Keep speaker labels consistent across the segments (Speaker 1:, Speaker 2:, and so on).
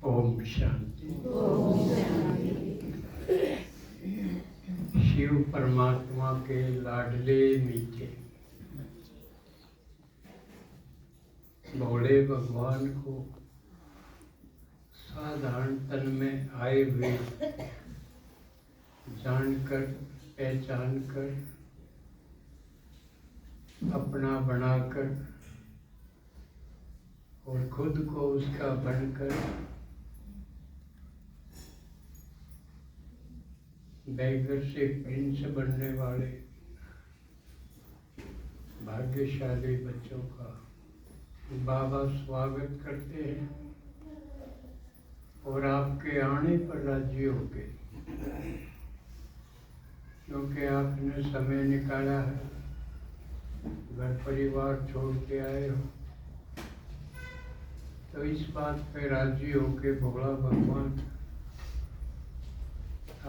Speaker 1: ओम शांति। शिव परमात्मा के लाडले मीठे भोले भगवान को साधारण तन में आए हुए जानकर पहचान कर अपना बनाकर और खुद को उसका बनकर बैगर से प्रिंस बनने वाले भाग्यशाली बच्चों का बाबा स्वागत करते हैं और आपके आने पर राजी हो गए, क्योंकि आपने समय निकाला है, घर परिवार छोड़ के आए हो, तो इस बात पे राजी हो के भोला भगवान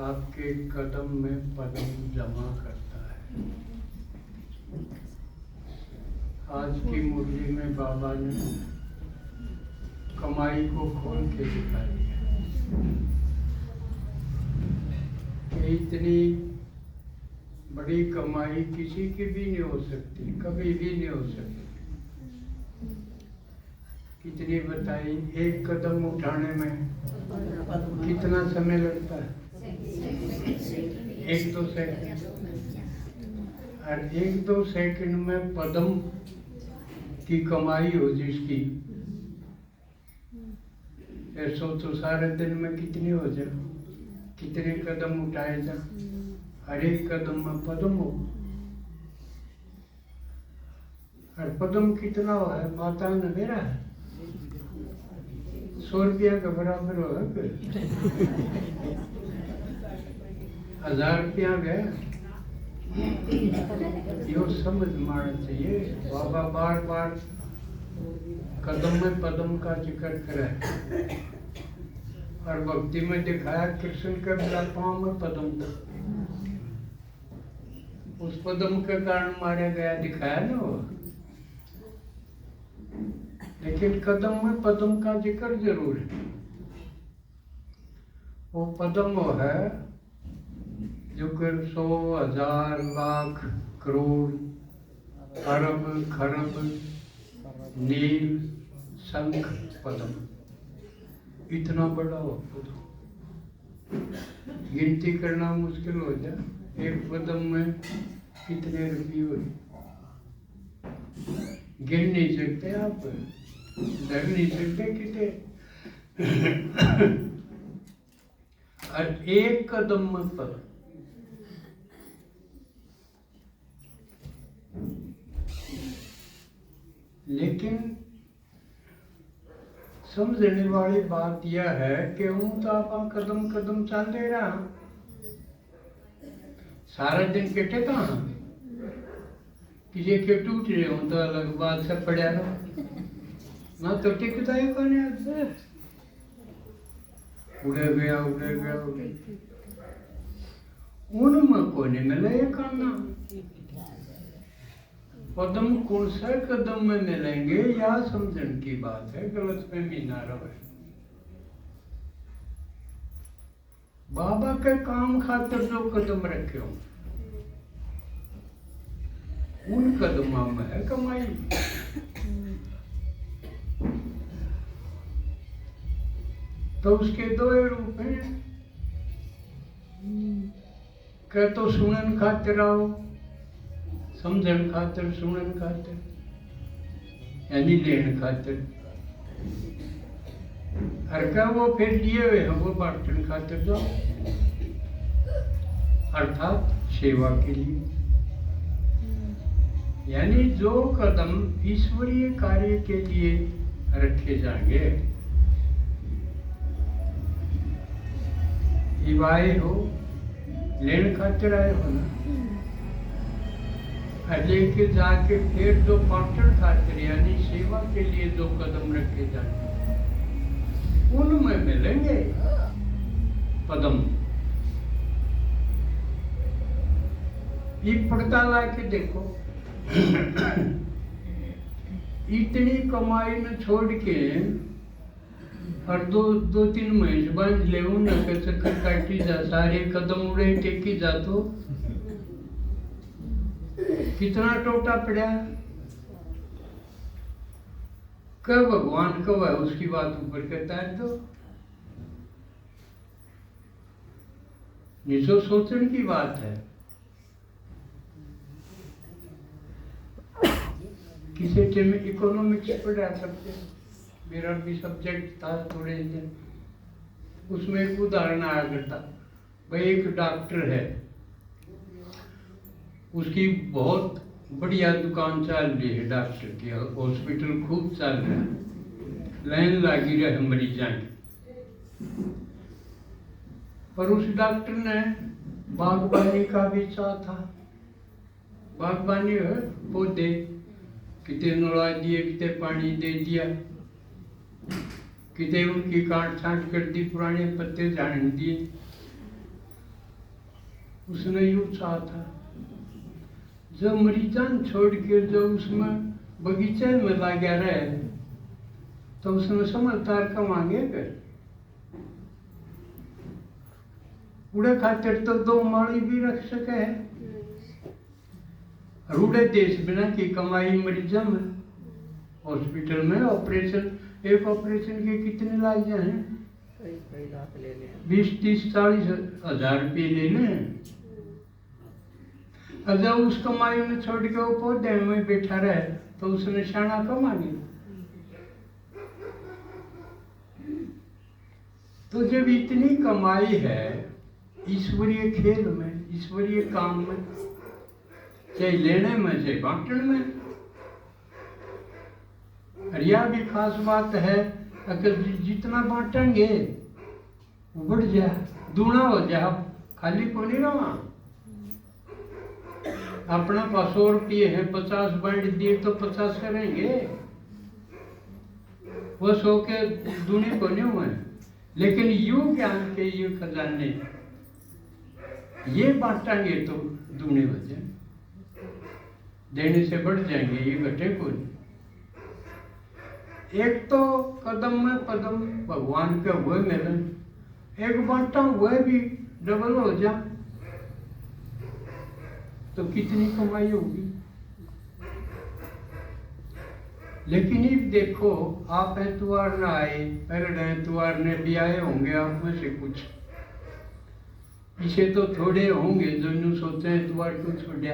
Speaker 1: आपके कदम में पदम जमा करता है। आज की मुरली में बाबा ने कमाई को खोल के दिखा दिया कि इतनी बड़ी कमाई किसी की भी नहीं हो सकती, कभी भी नहीं हो सकती। कितनी बताई, एक कदम उठाने में कितना समय लगता है? 1-2 सेकंड। और 1-2 सेकंड में पदम की कमाई हो जिसकी, फिर सोचो सारे दिन में कितनी हो जाए, कितने कदम उठाए जा, हर एक कदम में पदम हो। और पदम कितना हो है? माता ने मेरा 100 रुपया के बराबर हो है, 1000 रुपया गया। यो समझ मारना चाहिए। बाबा बार बार कदम में पदम का जिक्र करे और भक्ति में दिखाया कृष्ण के बिना पाँव में पदम था, उस पदम के कारण मारा गया, दिखाया ना वो। लेकिन कदम में पदम का जिक्र जरूर है। वो पदम वो है जो कि 100, 1000, लाख, करोड़, अरब, खरब, नील, शंख पदम, इतना बड़ा हो पदम, गिनती करना मुश्किल हो जाए। एक पदम में कितने रुपये हुए गिन नहीं सकते आप, डर नहीं सकते कितने। और एक कदम में पदम, लेकिन समझने वाली बात यह है कि हूँ तो आप कदम कदम चल दे रहा, सारा दिन किटे कहाँ, किसी के टूट रहे हो तो अलग बात से पड़ा रहो ना, तो टिकता ही कौन है, उड़े गया उड़े गया उड़े। उनमें कोने मिला ये करना, कदम कौन से कदम में मिलेंगे या समझन की बात है, गलत में भी ना रहे। बाबा के काम खातिर जो कदम रखे हो उन कदमों में है कमाई। तो उसके 2 रूप हैं, क्या तो सुनन खातिर आओ, समझन खातिर, सुनन खातिर, यानी लेन खातिर, हर का वो फिर लिए हुए हैं वो बांटन खातिर जाओ, अर्थात सेवा के लिए। यानी जो कदम ईश्वरीय कार्य के लिए रखे जाएंगे अब आए हो लेने खातिर आए हो ना, लेके जाके फिर जो पाटन खातिर यानी सेवा के लिए जो कदम रखे जाते उनमें मिलेंगे पदम। ये पड़ता ला के देखो इतनी कमाई न छोड़ के और दो तीन महीने बंद ले न चक्कर काटी जा, सारे कदम उड़े टेकी जा तो कितना टोटा पड़ा। कब भगवान कब है उसकी बात ऊपर कहता है तो निजो सोचने की बात है। किसी टाइम इकोनॉमिक्स पढ़ा करते, मेरा भी सब्जेक्ट था थोड़े दिन, उसमें एक उदाहरण आया करता। भाई एक डॉक्टर है, उसकी बहुत बढ़िया दुकान चल रही है डॉक्टर की, हॉस्पिटल खूब चल रहा है, लाइन लगी रहे मरीजा की। पर उस डॉक्टर ने बागबानी का भी चाह था। बागबानी है पौधे कितने नड़ा दिए, कितने पानी दे दिया, कितने उनकी काट छाट कर दी, पुराने पत्ते झाड़ दिए। उसने यूं चाह था जब मरीजान छोड़ के जो उसमें बगीचे में लगा रहे तो उसमें समझदार कमांगे कर उड़े खातिर तो दो माली भी रख सके है। रूढ़े देश बिना की कमाई मरीजा में हॉस्पिटल में ऑपरेशन, एक ऑपरेशन के कितने लाख हैं, 20, 30, 40 हजार रुपये ले लें। अगर उस कमाई में छोड़ के वो पौधे में बैठा रहे तो उसने शाना कमानी। तो जब इतनी कमाई है ईश्वरीय खेल में, ईश्वरीय काम में, चाहे लेने में चाहे बांटने में, और यह भी खास बात है अगर जितना बांटेंगे वो बढ़ जाए, दूना हो जाए, खाली को नहीं रहा। अपना 500 रुपये है, 50 बांट दिए तो 50 करेंगे, वो 100 के दूने को नहीं हुए। लेकिन यूं ज्ञान के ये खजाने ये बांटेंगे तो दूने बचे, देने से बढ़ जाएंगे, ये घटे को नहीं। एक तो कदम में पदम भगवान के हुए मिलन, एक बांटा हुए भी डबल हो जा तो कितनी कमाई होगी। लेकिन ये देखो आप एतवार न आए, पहले एतवार ने भी आए होंगे आप में से कुछ, इसे तो थोड़े होंगे जो यूं सोचते हैं एतवार को छोड़ा।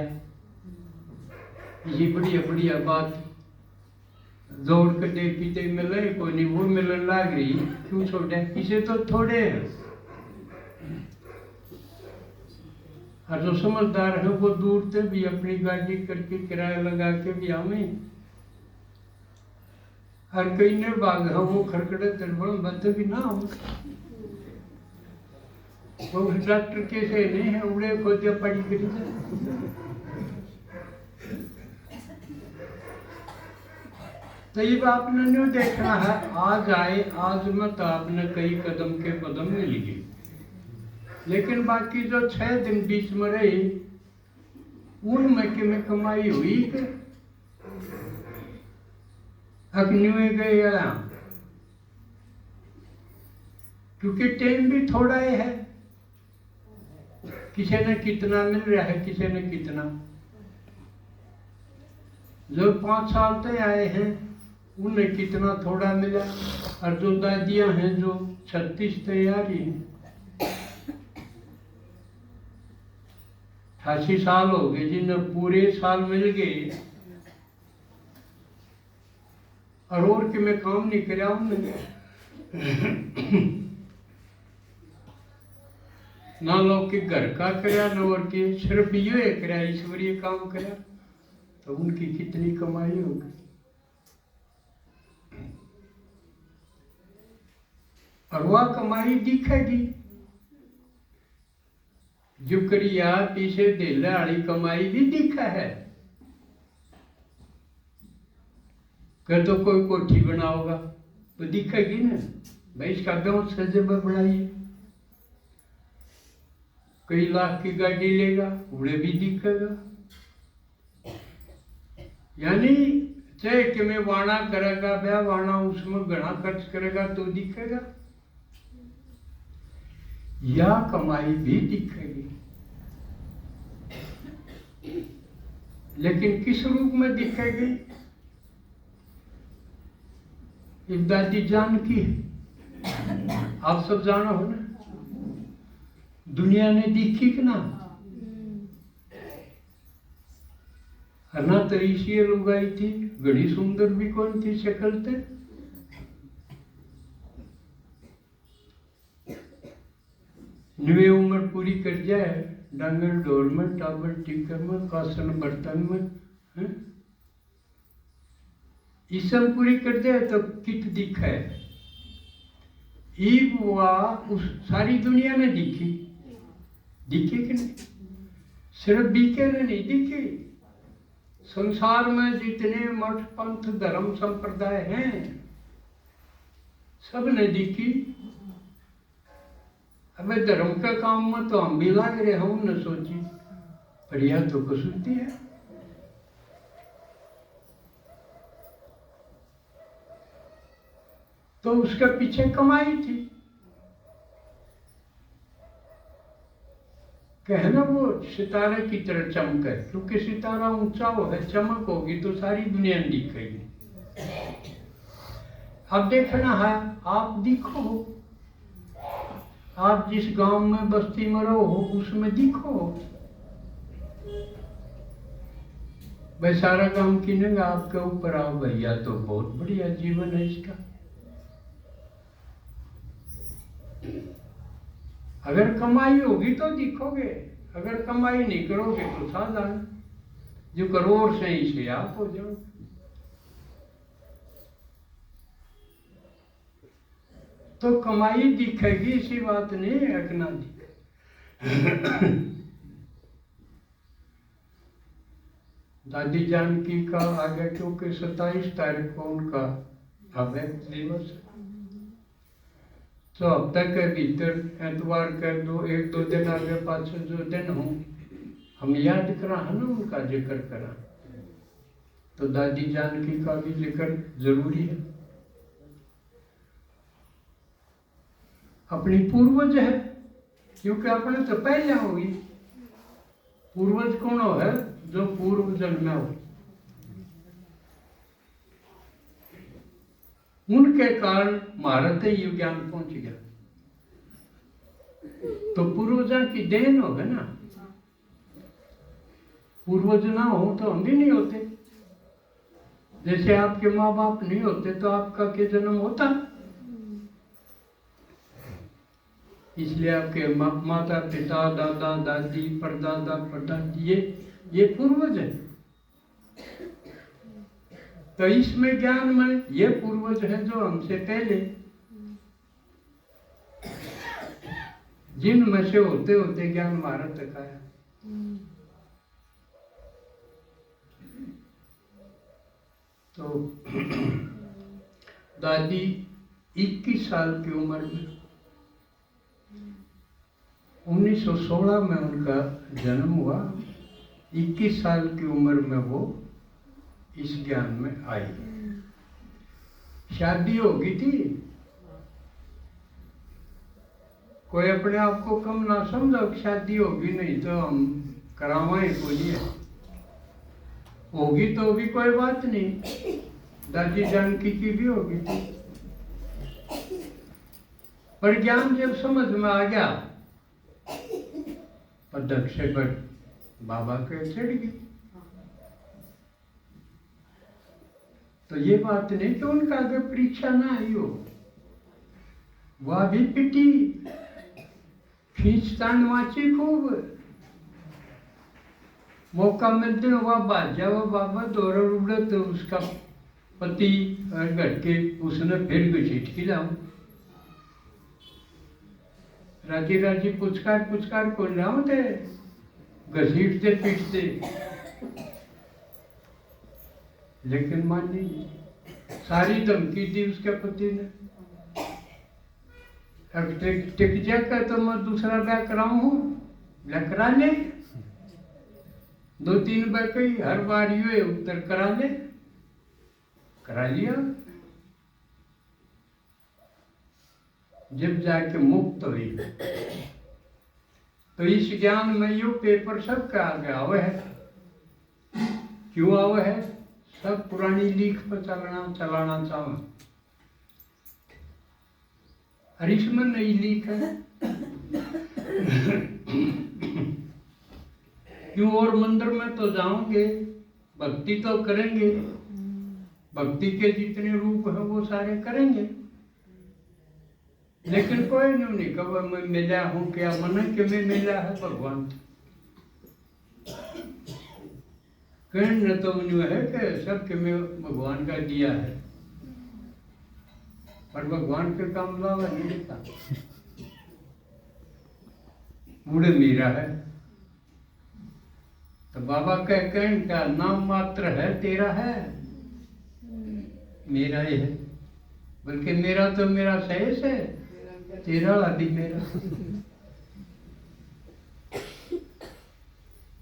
Speaker 1: ये बढ़िया बढ़िया बात दौड़ कर देखते मिले कोई नहीं, वो मिलन लाग रही क्यों छोड़ा, इसे तो थोड़े हैं। और जो समझदार है वो दूर से भी अपनी गाड़ी करके किराया लगा के भी आवे, और कई ने बाग है वो खड़खड़े तड़बड़ बंद भी ना हो। वो डॉक्टर कैसे नहीं है उड़े खोजे पड़ी करी तो ये आपने नहीं देखना है। आज आए, आज मत आपने कई कदम के कदम मिल गए, लेकिन बाकी जो 6 दिन बीच में रहे उनमें कि में कमाई हुई के अग्नि में गए यहाँ, क्योंकि टाइम भी थोड़ा है। किसी ने कितना मिल रहा है, किसी ने कितना। जो 5 साल तक आए हैं उन्हें कितना थोड़ा मिला, और जो दादियां हैं जो 36 तैयारी हैं, 88 साल हो गए जिन्हें पूरे साल मिल गए और के मैं काम नहीं कराया उन्होंने ना लोग के घर का करा ना और के सिर्फ ये करा ईश्वरीय काम करा, तो उनकी कितनी कमाई होगी। और वह कमाई दिखेगी जो करिया पीछे दिल वाली कमाई भी दिखा है। कह तो कोई कोठी बनाओगा तो दिखेगी ना, भाई इसका गाँव सजब बनाइए। कई लाख की गाड़ी लेगा, उड़े भी दिखेगा। यानी चाहे कि मैं वाणा करेगा ब्याह, वाणा उसमें घना खर्च करेगा तो दिखेगा, या कमाई भी दिखेगी। लेकिन किस रूप में दिखेगी? एक दादी जानकी है, आप सब जानो हो ना, दुनिया ने दिखी कि ना, हरना तरीसी लुगाई थी, घड़ी सुंदर भी कौन थी शक्ल थे। नवे उम्र पूरी कर जाए, डांगर डोर में, टाबर टिकर में, कासन बर्तन में, ईसब पूरी कर जाए तो कित दिखा है। ईब हुआ उस सारी दुनिया ने दिखी, दिखी कि नहीं? सिर्फ बीके ने नहीं दिखी, संसार में जितने मठ पंथ धर्म संप्रदाय हैं सब ने दिखी। अब धर्म के काम में तो हम भी लग रहे, हम न सोची, पर यह तो कसुती है। तो उसके पीछे कमाई थी, कहना वो सितारे की तरह चमके, क्योंकि सितारा ऊंचा हो है, चमक होगी तो सारी दुनिया दिखेगी। अब देखना है, आप दिखो, आप जिस गांव में बस्ती में रहो उसमें दिखो। भाई सारा काम किनेगा आपके ऊपर, आओ भैया तो बहुत बढ़िया जीवन है इसका। अगर कमाई होगी तो दिखोगे, अगर कमाई नहीं करोगे तो साधारण जो करोड़ से ही से आप हो जाओ। तो कमाई दिखेगी, इसी बात नहीं है ना दिखे। दादी जानकी का आगे, क्योंकि 27 तारीख को उनका अवैध दिवस, तो हफ्ते के भीतर एतवार कर दो, 1-2 दिन आगे पाछे जो दिन हो, हम याद करा है ना, उनका जिक्र करा, तो दादी जानकी का भी जिक्र जरूरी है। अपनी पूर्वज है, क्योंकि अपने तो पहले होगी। पूर्वज कौन है? जो पूर्व जन्म में हो, उनके कारण भारत ये ज्ञान पहुंच गया। तो पूर्वजों की देन हो ना, पूर्वज ना हो तो हम भी नहीं होते। जैसे आपके माँ बाप नहीं होते तो आपका क्या जन्म होता? इसलिए आपके माता पिता, दादा दादी, परदादा परदादी, ये पूर्वज है। तो इसमें ज्ञान में ये पूर्वज है जो हमसे पहले, जिन में से होते होते ज्ञान भारत तक आया। तो दादी 21 साल की उम्र में, 1916 में उनका जन्म हुआ। 21 साल की उम्र में वो इस ज्ञान में आई। शादी हो गई थी, कोई अपने आप को कम ना समझो, शादी होगी नहीं तो हम करावाएं को नहीं, होगी तो भी कोई बात नहीं। दादी जानकी की भी होगी थी, पर ज्ञान जब समझ में आ गया, पदक से बट बाबा के चढ़ गई। तो ये बात नहीं कि उनका अगर परीक्षा ना आई हो, वह भी पिटी, खींचतान वाची खूब, मौका मिलते वह बाजा वो बाबा दौड़ उड़ा, तो उसका पति घर के उसने फिर घसीट खिलाऊ, राजी राजी पुचकार पुचकार को लाओ थे, घसीटते पीटते, लेकिन मानी नहीं। सारी धमकी दी उसके पति ने, अब टिक जाकर तो मैं दूसरा ब्याह कराऊं, ब्याह करा ले, 2-3 बार कही, हर बार ये उत्तर करा ले, करा लिया। जब जाके मुक्त हुई तो इस ज्ञान में यो पेपर सबका आगे आवे है। क्यों आवे है? सब पुरानी लीक पर चलाना चाहो, और इसमें नई लीक है। क्यों? और मंदिर में तो जाओगे, भक्ति तो करेंगे, भक्ति के जितने रूप हैं वो सारे करेंगे, लेकिन कोई नहीं कहा मैं मिला हूँ, क्या मन के में मिला है भगवान। कहने तो है कि सबके में भगवान का दिया है, पर भगवान के काम लावा नहीं देता। बूढ़े मीरा है तो बाबा कहने का नाम मात्र है, तेरा है, मेरा ही है, बल्कि मेरा तो मेरा सहस है, तेरा आदि मेरा।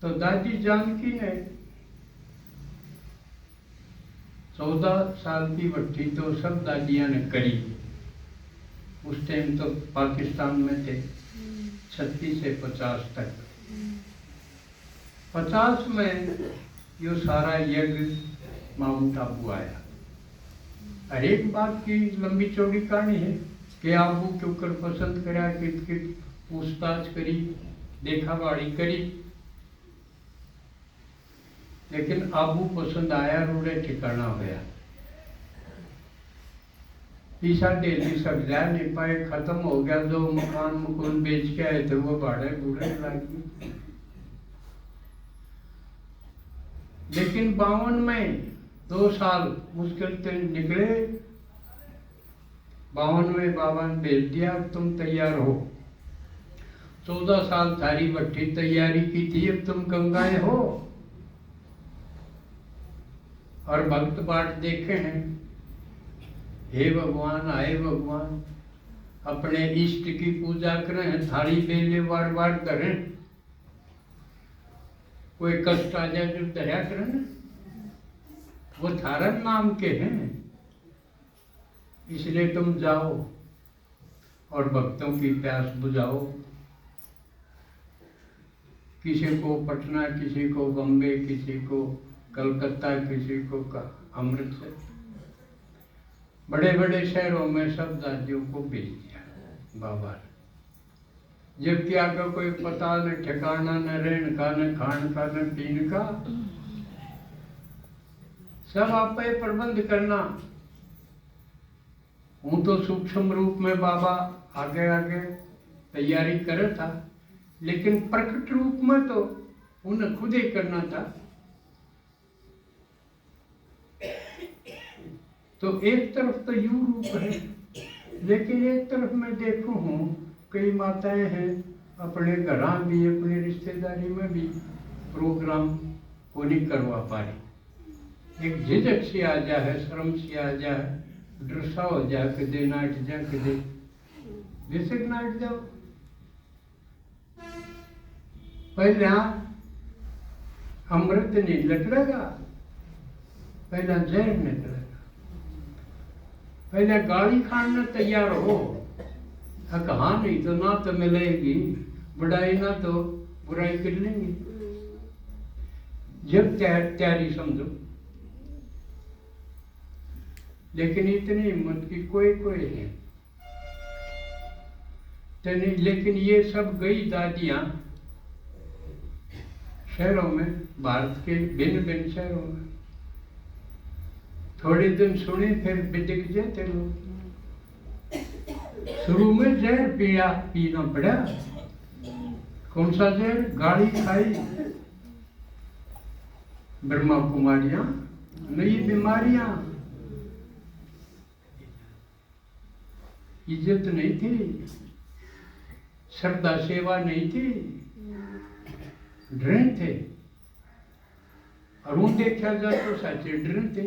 Speaker 1: तो दादी जानकी ने 14 साल की भट्टी तो सब दादियां ने करी। उस टाइम तो पाकिस्तान में थे 36 से 50 तक। 50 में यो सारा यज्ञ माउंट आबू आया। हर एक बात की लंबी चौड़ी कहानी है कि आबू के ऊपर पसंद करा, कित पूछताछ करी, देखावाड़ी करी, लेकिन आबू पसंद आया, रूढ़े ठिकाना होया। पीछा डेली सब जा नहीं पाए, खत्म हो गया। जो मकान मुकुन बेच के आए थे वो भाड़े बूढ़े लगी। लेकिन 52 में 2 साल मुश्किल से निकले। 52 में बाबा ने भेज दिया, अब तुम तैयार हो। 14 साल थारी भट्टी तैयारी की थी, अब तुम गंगाएं हो। और भक्त बाट देखे हैं, हे भगवान, आए भगवान, अपने इष्ट की पूजा करें, थाली बेले बार बार करें, कोई कष्ट आ जाए जो दया करें, वो थारा नाम के हैं, इसलिए तुम जाओ और भक्तों की प्यास बुझाओ। किसी को पटना, किसी को बम्बे, किसी को कलकत्ता, किसी को अमृतसर, बड़े बड़े शहरों में सब दादियों को भेज दिया बाबा ने। जबकि आगे कोई पता न ठिकाना, न रहने का, न खान का, न पीने का, सब आप पे प्रबंध करना। हूँ तो सूक्ष्म रूप में बाबा आगे आगे तैयारी करे था, लेकिन प्रकट रूप में तो उन्हें खुद ही करना था। तो एक तरफ तो यू रूप है, लेकिन एक तरफ मैं देखू हूँ कई माताएं हैं अपने घरा भी, अपनी रिश्तेदारी में भी प्रोग्राम को नहीं करवा पा रही। एक झिझक सी आ जाए, शर्म सी आ जाए, डर सा हो जाए, कदे नाट जा, कदे बेसिक नाट जाओ। पहले अमृत नहीं निकलेगा, पहला जहर निकलेगा। पहले गाड़ी खाने तैयार हो, कहा नहीं तो ना तो मिलेगी बुराई, ना तो बुराई कर लेंगे। जब तैयारी समझो। लेकिन इतनी हिम्मत की कोई है तो नहीं। लेकिन ये सब गई दादियां शहरों में, भारत के भिन्न भिन्न शहरों में। थोड़े दिन सुने, फिर बिदिक जाते लोग। शुरू में जहर पीना पड़ा। कौन सा जहर? गाड़ी खाई, ब्रह्मा कुमारियां, नई बीमारियां, इज्जत नहीं थी, श्रद्धा सेवा नहीं थी, दृढ़ थे। और उन देखा जाए तो सच्चे दृढ़ थे,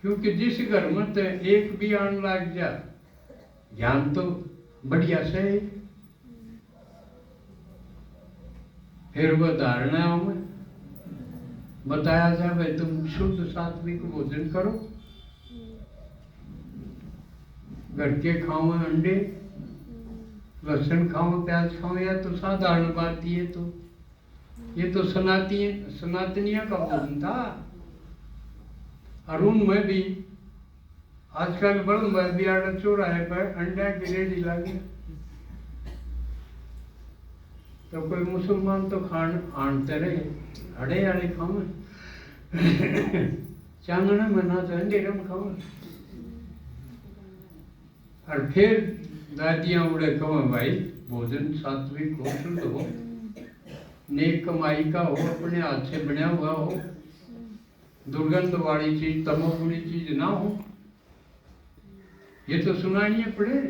Speaker 1: क्योंकि जिस घर में तो एक भी आने लग जा ज्ञान तो बढ़िया से है। फिर वह धारणाओं में बताया जाए तुम शुद्ध सात्विक भोजन करो, घर के खाओ अंडे, लहसुन खाओ, प्याज खाओ, या तो साधारण बात ये तो सनातनिया का भोजन था। और उनमें भी आजकल बड़ बिहार चौराहे पर अंडा की रेडी लगी, तो कोई मुसलमान तो खान आनते रहे अड़े अड़े खाओ चांगना में ना तो अंधेरे में खाओ। और फिर दादियाँ उड़े कहो भाई भोजन सात्विक हो, शुद्ध हो, नेक कमाई का हो, अपने हाथ से बना हुआ हो, दुर्गंध वाली चीज तमोगुणी चीज ना हो। ये तो सुनानी पड़े,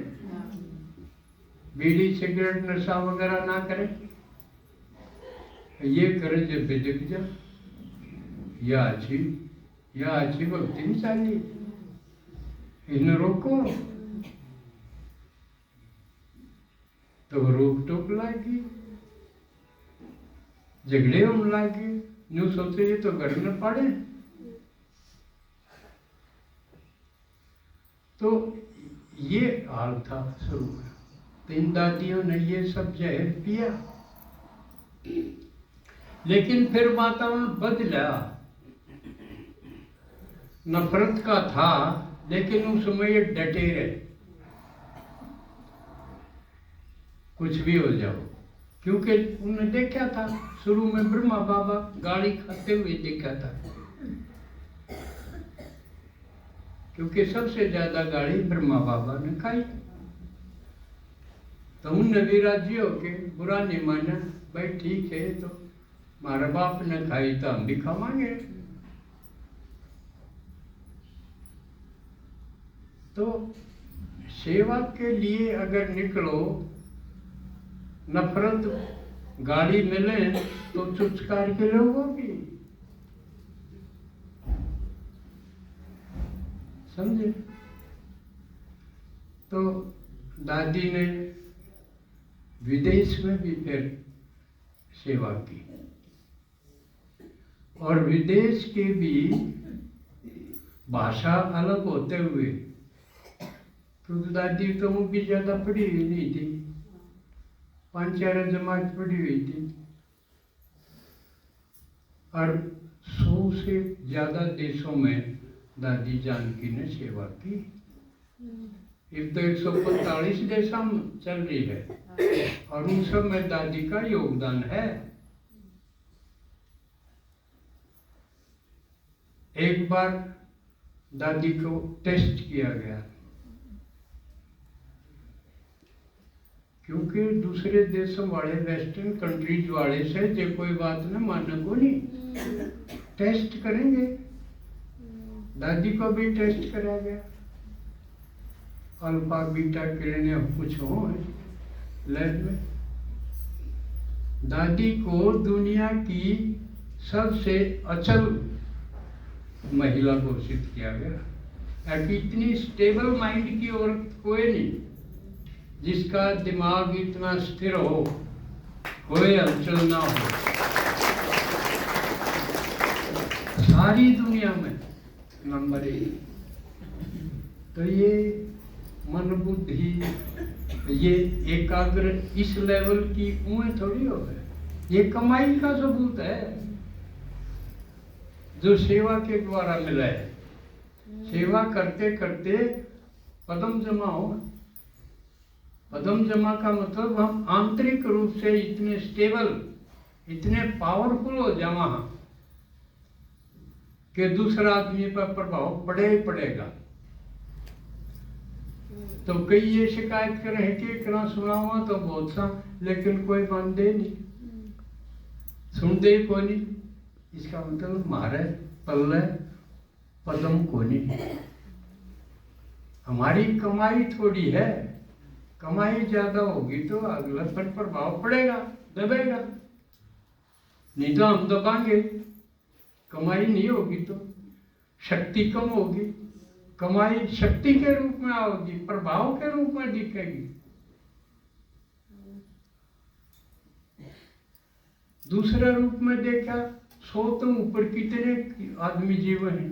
Speaker 1: बीड़ी सिगरेट नशा वगैरह ना करे, ये करे जब बेदक जा, या अच्छी भक्ति नहीं चाहिए, इन्हें रोको तो रोक टोक लागी, झगड़े होने लागे, न्यू सोचे ये तो घर न पड़े। तो ये हाल था शुरू में, तो इन दादियों ने ये सब जहर पिया, लेकिन फिर वातावरण बदला, नफरत का था, लेकिन उस समय ये डटे रहे, कुछ भी हो जाओ, क्योंकि उन्होंने देखा था शुरू में ब्रह्मा बाबा गाली खाते हुए देखा था, क्योंकि सबसे ज्यादा गाली ब्रह्मा बाबा ने खाई। तो उनने भी राजी होके बुरा नहीं माना, भाई ठीक है, तो हमारे बाप ने खाई तो हम भी खावांगे। तो सेवा के लिए अगर निकलो, नफरत गाड़ी मिले तो चुचकार के लोगों की, समझे। तो दादी ने विदेश में भी फिर सेवा की, और विदेश के भी भाषा अलग होते हुए, क्योंकि दादी तो वो भी ज्यादा पढ़ी हुई नहीं थी, 5-4 जमात पढ़ी हुई थी, और 100 से ज्यादा देशों में दादी जानकी ने सेवा की। इस तो 145 देशों में चल रही है, और उन सब में दादी का योगदान है। एक बार दादी को टेस्ट किया गया, क्योंकि दूसरे देशों वाले, वेस्टर्न कंट्रीज वाले से जो कोई बात न माने को नहीं, टेस्ट करेंगे। दादी को भी टेस्ट कराया गया, अल्फा बीटा किरणें कुछ हो लैब में। दादी को दुनिया की सबसे अचल महिला घोषित किया गया। इतनी स्टेबल माइंड की औरत कोई नहीं, जिसका दिमाग इतना स्थिर हो, कोई हलचल ना हो, सारी दुनिया में नंबर 1। तो ये मन बुद्धि, ये एकाग्र इस लेवल की उम्र थोड़ी हो गए, ये कमाई का सबूत है जो सेवा के द्वारा मिला है। सेवा करते करते पदम जमा हो। पदम जमा का मतलब हम आंतरिक रूप से इतने स्टेबल, इतने पावरफुल हो जावा कि दूसरा आदमी पर प्रभाव पड़े ही पड़ेगा। तो कई ये शिकायत करे कि इतना सुना हुआ तो बहुत सा, लेकिन कोई मान दे नहीं, सुन दे कोई नहीं। इसका मतलब मारे पल्ले पदम को नहीं। हमारी कमाई थोड़ी है, कमाई ज्यादा होगी तो अगला पर प्रभाव पड़ेगा, दबेगा। नहीं तो हम दबाएंगे। कमाई नहीं होगी तो शक्ति कम होगी, कमाई शक्ति के रूप में आओगी, प्रभाव के रूप में दिखेगी। दूसरा रूप में देखा, 100 तो ऊपर कितने आदमी जीवन है,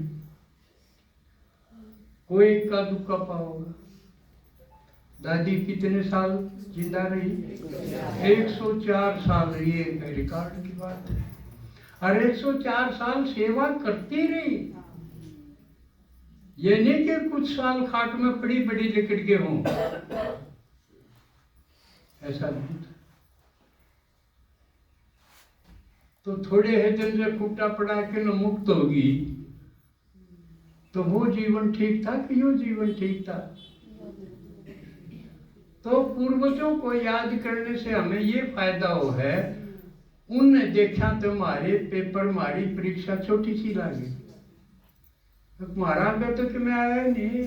Speaker 1: कोई इक्का दुक्का पाओगा। दादी कितने साल जिंदा रही? 104 साल रही, एक रिकॉर्ड की बात है। और 104 साल सेवा करती रही। ये नहीं कि कुछ साल खाट में पड़ी बड़ी लिकट के हों, ऐसा नहीं था। तो थोड़े हेतन से खूटा पड़ा के न मुक्त होगी, तो वो जीवन ठीक था कि यो जीवन ठीक था? तो पूर्वजों को याद करने से हमें ये फायदा हो है, उनने देखा तो हमारे पेपर, हमारी परीक्षा छोटी सी लगी, तुम्हारा आगे तो कि मैं आया नहीं,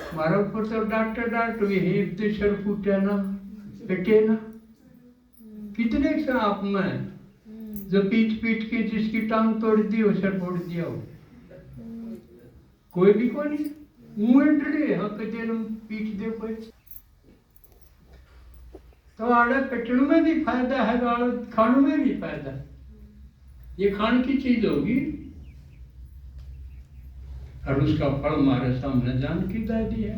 Speaker 1: हमारा ऊपर तो डांट हुई, सर फूटे ना पिटे ना। कितने सांप में जो पीट के जिसकी टांग तोड़ दी हो, सर फोड़ दिया हो, कोई भी को नहीं, मुंह डरे हाँ कदे पीट दे कोई। तो आड़े पिटने में भी फायदा है, खाने में भी फायदा। ये खान की चीज होगी और उसका फल हमारे सामने जान की दादी है।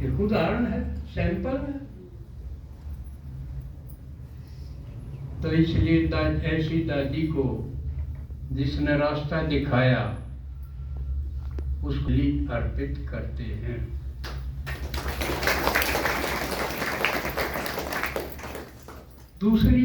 Speaker 1: एक उदाहरण है, सैंपल है। तो इसलिए ऐसी दादी को जिसने रास्ता दिखाया, उसको लिए अर्पित करते हैं। दूसरी